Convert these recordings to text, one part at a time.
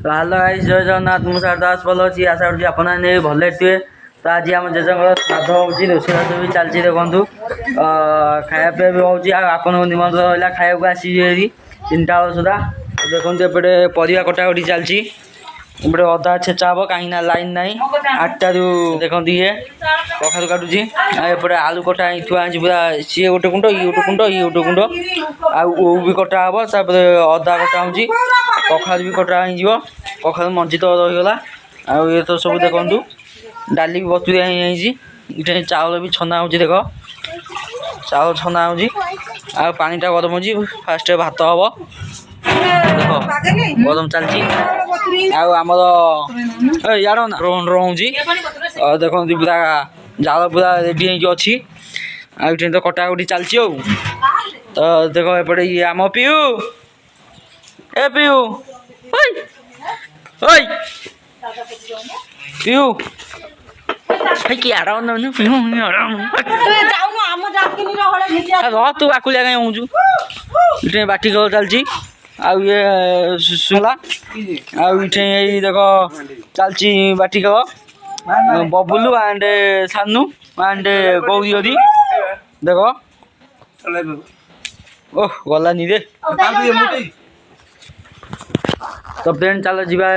तो hello guys जय जगन्नाथ मु दास भल अच्छी आशा करुँच आप भले थे। तो आज आम जेजर श्राद्ध हो रोषेईबास भी चलती देखूँ खाया पीवा भी होगी आप निमंत्रण रहा खाया आसि 3टा बेल सुधा देखो एपटे परिया कटाकटी चलती एपटे अदा छेचा हम कहीं लाइन ना 8टा देखो ये कखारू काटुची एपटे आलू कटा थुआ पूरा सी गोटे कुंड ये गोटे कुंड ये गोटे कुंड आउ भी कटा हम अदा कटा हो कखारू भी कटा हो कखारू मंजी तो रहीगला आउ ये तो सब देखु डाली भी बतुरिया ये चाउल भी छना हो देख चाउल छना हो पानीटा गरम हो फास्ट भात हम देख गरम चलती आमर यार रोचे देखो पूरा जाल पूरा रेडी अच्छी आई तो कटाकटी चलती तो देख एपटे ये आम पीयू ए पीयू पीयू तू आकुलिया कहीं हूँ बाटी कलर चलती आउ ये सुला आउ ये देख चलती बाटी कलर बबुलू एंड सानू एंड गौरी देख ओह गलानी रे तो फ्रेंड चल जा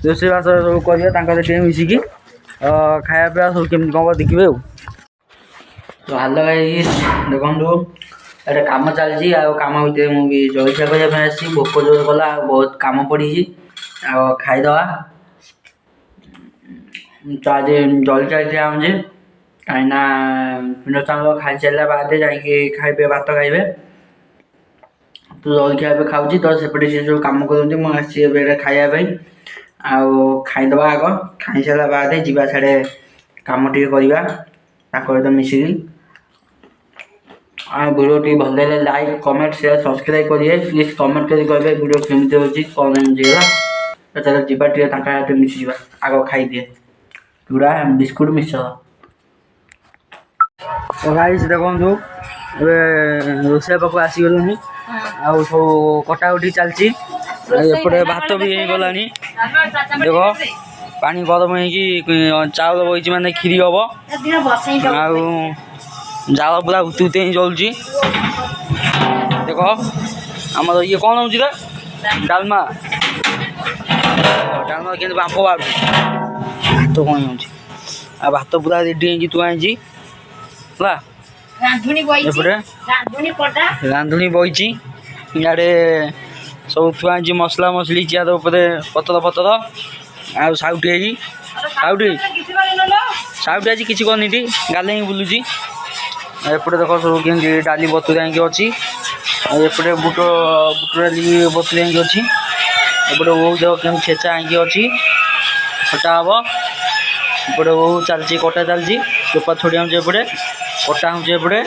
रोषेईबास सब कर मिसिकी खाया पीवा सब कमी कम देखिए। तो हेलो गाइस देखो ये कम चलती कम भितर मुझे जलखिया करने भोक जोर कला बहुत कम पड़ी खाईदे तो आज जलखिया आम कहीं पिंड चाउल खाई सारा बाद जा खाइबे भात खाइबे तो जलखिया खाऊँ तो सेपटे सी सब कम करते मुझे खायापी खाईदे आग खाई सारा बाद जा साढ़े कम टे करवा मिसिकी वीडियो टी भल लगे लाइक कमेंट शेयर सब्सक्राइब करिए प्लीज कमेंट कर कहे वीडियो केमती होची कौन जीला तो चलो जीवा टे मिसी जा आग खाई दिए पूरा बिस्कुट मिक्सचर। तो गाइस देखो रोषेई पाक आसीगलुनि आउ सब कटाकटी चलती एपटे भात भी हो गला देख पानी गरम हो चाउल बही माने खीरी हम आउ जाल पूरा उतु जलुची देख आम ये कौन हो डालमा डालमा के बाप बाहर भात कौन हो भात पूरा रेडी तुआई रांधुनी बही इे सब थुआई मसला मसली चेयर उपर पतर पतर आउ साउटी साउटी आज किसी करनी गाले बुलूची एपटे देख सब कमी डाली बतुरिया अच्छी एपटे बुट डाली बतुरिया अच्छी एपटे वो देख कमी छेचा आँकी अच्छी खटा हम एपटे वो चलती कटा चलती चोपा छोड़िया एपटे कटा होपटे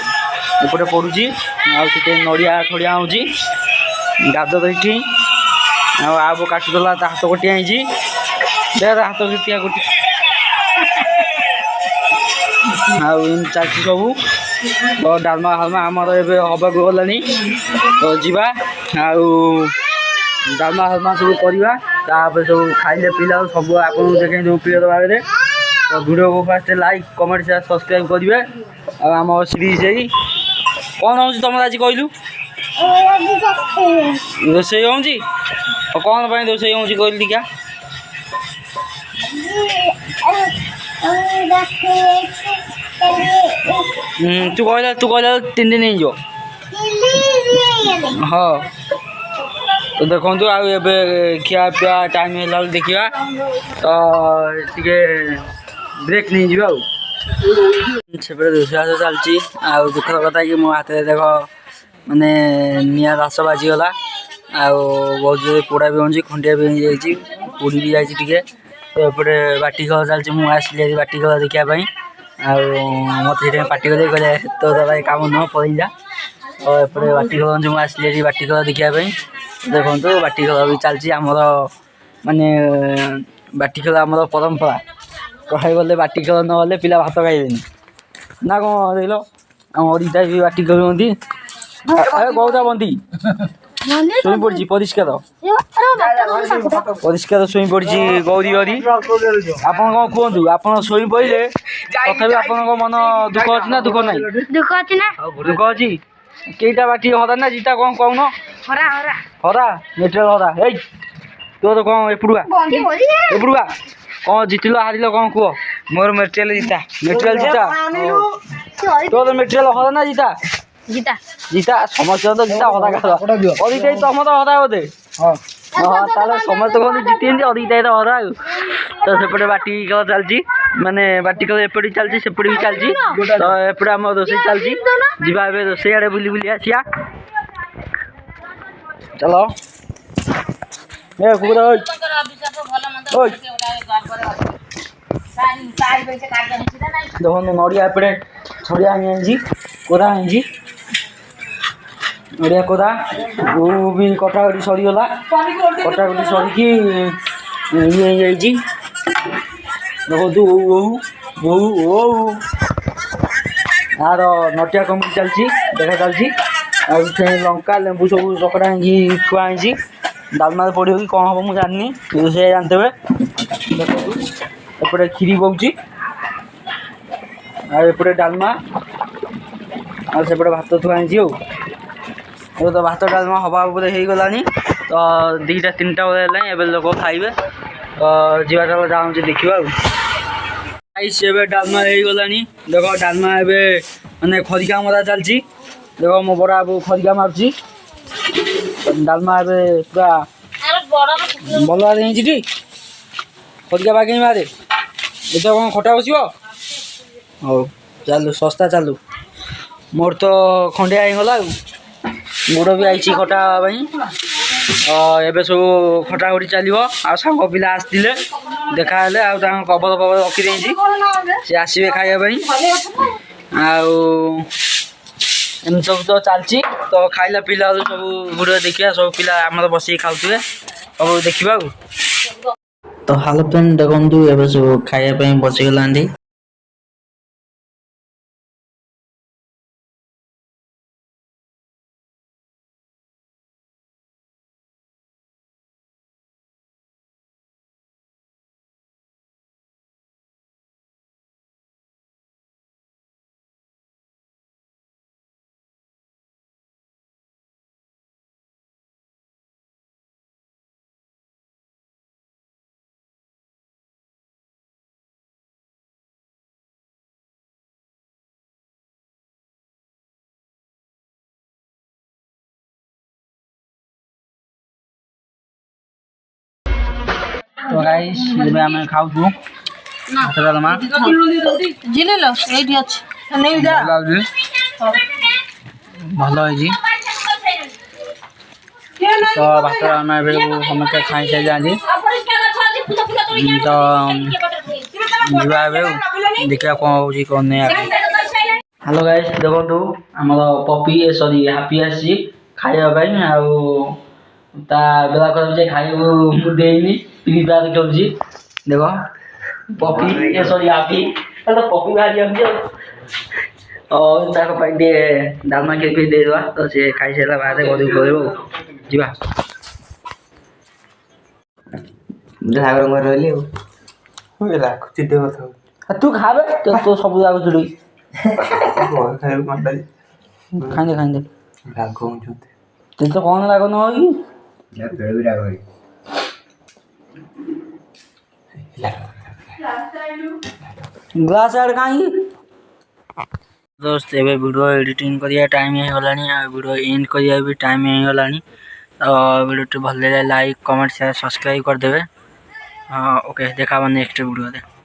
एपटे पड़ुची आते नड़िया छड़िया हो गाद रही आब काटुला हाथ कटिया देख हाथ कटिया कटी चलती सब तो डालमा हालमा आमर ए हवा गला तो जीवा डालमा हालमा सब करवा सब खाइले पिला सब आप देखें प्रिय भाव में तो वीडियो को fast like comment share subscribe करेंगे आम सीरीज कौन हो तुम आज कहलु रोषेई हो कौन पर रोषेई हो कहलु दिखा तू कहला 3 दिन हो हाँ तो देखो आए खिया पिया टाइम है देखा तो टे ब्रेक नहीं जा रोषेईबास चलती दुखर कथा कि मो हाथ देख माने निआ रास बाजीगला बहुत जोर पोड़ा भी हो खंडिया भी हो जाए पोड़ी भी जाए तो एपटे बाटी खेल चलती मुझे आसली बाटी खेल देखापी मत पार्टी कर कहले तो दादा कम नुह पड़ी जा तो एपटे बाटी खेल मुझे आसली बाटी खेल देखापी देखो बाटी खेल भी चलती आमर माने बाटी खेल आमर परंपरा कह गले बाटी खेल न गले पिला भात खाइबे ना कौन देख आम ओडिशा भी बाटी खेलती गौरा बंदी ଶୋଇ ପଡ଼ିଛି ପରିଷ୍କାର ପରିଷ୍କାର ଶୋଇ ପଡ଼ିଛି ଗୌରୀ ଗୌରୀ। ଆପଣ କ'ଣ କୁହନ୍ତୁ? ଆପଣ ଶୋଇ ପଡ଼ିଲେ ତଥାପି ଆପଣଙ୍କ ମନ ଦୁଃଖ ଅଛି ନା ଦୁଃଖ ନାହିଁ? ଦୁଃଖ ଅଛି। କେଇଟା ବାଟି ହରା ନା ଜିତା କ'ଣ କହୁନ? ହରା ମେଟେରିଆଲ ହରା। ଏଇ ତୋର କ'ଣ ଏପଟୁଆ କ'ଣ ଜିତିଲ ହାରିଲ କ'ଣ କୁହ? ମୋର ମେଟେରିଆଲ ଜିତା। ମେଟେରିଆଲ ଜିତା। ତୋର ମେଟେରିଆଲ ହରା ନା ଜିତା? ଜିତା ସମସ୍ତଙ୍କ ତ ଜିତା ହରା ଖାଇବା ଅଧିକ ତମର ହରା ବୋଧେ। ହଁ ତାହେଲେ ସମସ୍ତେ କହନ୍ତି ଜିତିଛନ୍ତି ଅଧିକ ହରା ଆଉ। ତ ସେପଟେ ବାଟି ଖେଳ ଚାଲିଛି ମାନେ ବାଟି ଖେଳ ଏପଟେ ଚାଲିଛି ସେପଟେ ବି ଚାଲିଛି। ତ ଏପଟେ ଆମ ରୋଷେଇ ଚାଲିଛି ଯିବା ଏବେ ରୋଷେଇ ଆଡ଼େ ବୁଲି ବୁଲି ଆସିବା। ଚାଲ ଏ କୁକୁର ଦେଖନ୍ତୁ ନଡ଼ିଆ ଏପଟେ ଛଡ଼ିଆ ଆଣିଛି କୋରା ଆଣିଛି ନଡ଼ିଆ କୋରା ବି କଟାକଟି ସରିଗଲା। କଟାକଟି ସରିକି ଇଏ ହେଇଯାଇଛି ଦେଖନ୍ତୁ ଆର ନଟିଆ କମିଟି ଚାଲିଛି ଦେଖା ଚାଲିଛି। ଆଉ ଲଙ୍କା ଲେମ୍ବୁ ସବୁ ଚକଟା ହେଇକି ଥୁଆ ହେଇଛି। ଡାଲମାରେ ପଡ଼ିବ କି କ'ଣ ହେବ ମୁଁ ଜାଣିନି ରୋଷେଇ ଜାଣିଥିବେ। ଦେଖନ୍ତୁ ଏପଟେ କ୍ଷୀରି ବଉଛି ଆଉ ଏପଟେ ଡାଲମା ଆଉ ସେପଟେ ଭାତ ଥୁଆ ହେଇଛି। ଆଉ ଏବେ ତ ଭାତ ଡାଲମା ହେବା ଉପରେ ହେଇଗଲାଣି। ତ 2ଟା 3ଟା ବେଳେ ହେଲାଣି ଏବେ ଲୋକ ଖାଇବେ। ତ ଯିବା ଚାଲ ଯାଉଛି ଦେଖିବା ଆଉ। ଏବେ ଡାଲମା ହେଇଗଲାଣି। ଦେଖ ଡାଲମା ଏବେ ମାନେ ଖରିକା ମରା ଚାଲିଛି। ଦେଖ ମୋ ବଡ଼ ବାବୁ ଖରିକା ମାରୁଛି। ଡାଲମା ଏବେ ପୁରା ଭଲ ଭାବରେ ହେଇଛି ଟି ଖରିକା ବାଗେଇ ମାରେ। ଏଥର କ'ଣ ଖଟା ବସିବ? ହଉ ଚାଲୁ ଶସ୍ତା ଚାଲୁ। ମୋର ତ ଖଣ୍ଡିଆ ହେଇଗଲା ଆଉ ଗୋଡ଼ ବି ଆଇଛି ଖଟା ପାଇଁ। ଏବେ ସବୁ ଖଟାଖଟି ଚାଲିବ। ଆଉ ସାଙ୍ଗ ପିଲା ଆସିଥିଲେ ଦେଖାହେଲେ ଆଉ ତାଙ୍କ କବର ରଖିଦେଇଛି ସେ ଆସିବେ ଖାଇବା ପାଇଁ। ଆଉ ଏମିତି ସବୁ ତ ଚାଲିଛି। ତ ଖାଇଲା ପିଲା ସବୁ ଭିଡ଼ିଓ ଦେଖିବା ସବୁ ପିଲା ଆମର ବସିକି ଖାଉଥିବେ ସବୁ ଦେଖିବା ଆଉ। ତ ହାଲୋ ଫ୍ରେଣ୍ଡ ଦେଖନ୍ତୁ ଏବେ ସବୁ ଖାଇବା ପାଇଁ ବସିଗଲାନ୍ତି। तो गाइस ଏବେ ଆମେ ଖାଉଛୁ ଭାତ ଡାଲମା ଜିଲେଲ ଏଇଠି ଅଛି ନେଇ ଯା ଭଲ ହେଇଛି। ତ ଭାତ ଡାଲମା ଏବେ ସମସ୍ତେ ଖାଇସାରିଛନ୍ତି। ତ ଯିବା ଏବେ ଦେଖିବା କ'ଣ ହେଉଛି କ'ଣ ନାହିଁ। ହ୍ୟାଲୋ ଗାଇସ୍ ଦେଖନ୍ତୁ ଆମର ପପି ସରି ହାପି ଆସିଛି ଖାଇବା ପାଇଁ। ଆଉ ତା ବେଳା କରି ଯେ ଖାଇବାକୁ ମୁଁ ଦେଇନି ଫ୍ରି ଫାୟାର ଖେଳୁଛି। ଦେଖ ପପି ସରି ହାପି ତ ପପି ବାହାରି ଯାଉଛି ଆଉ ତାଙ୍କ ପାଇଁ ଟିକେ ଡାଲମା କ୍ଷୀରି ଦେଇଦେବା। ତ ସେ ଖାଇସାରିଲା ବାହାରେ ଘରକୁ ପଳେଇବ ଆଉ ଯିବା। ରହିଲି ଆଉ ତୁ ଖାବେ ତୁ ସବୁ ଯାକ ଚୁଡ଼ି ଖାଇଦେ ଖାଇଦେ ତୁ ତ କ'ଣ ରାଗ ନ କି ଗ୍ଲାସ୍ ଆଡ଼େ କାହିଁକି? ଦୋସ୍ତ ଏବେ ଭିଡ଼ିଓ ଏଡ଼ିଟିଂ କରିବା ଟାଇମ୍ ହେଇଗଲାଣି ଆଉ ଭିଡ଼ିଓ ଏଣ୍ଡ କରିବା ବି ଟାଇମ୍ ହେଇଗଲାଣି। ତ ଭିଡ଼ିଓଟି ଭଲ ଲାଗିଲେ ଲାଇକ୍ କମେଣ୍ଟ ସେୟାର ସବସ୍କ୍ରାଇବ୍ କରିଦେବେ। ହଁ ଓକେ ଦେଖା ନେକ୍ସଟ ଭିଡ଼ିଓରେ।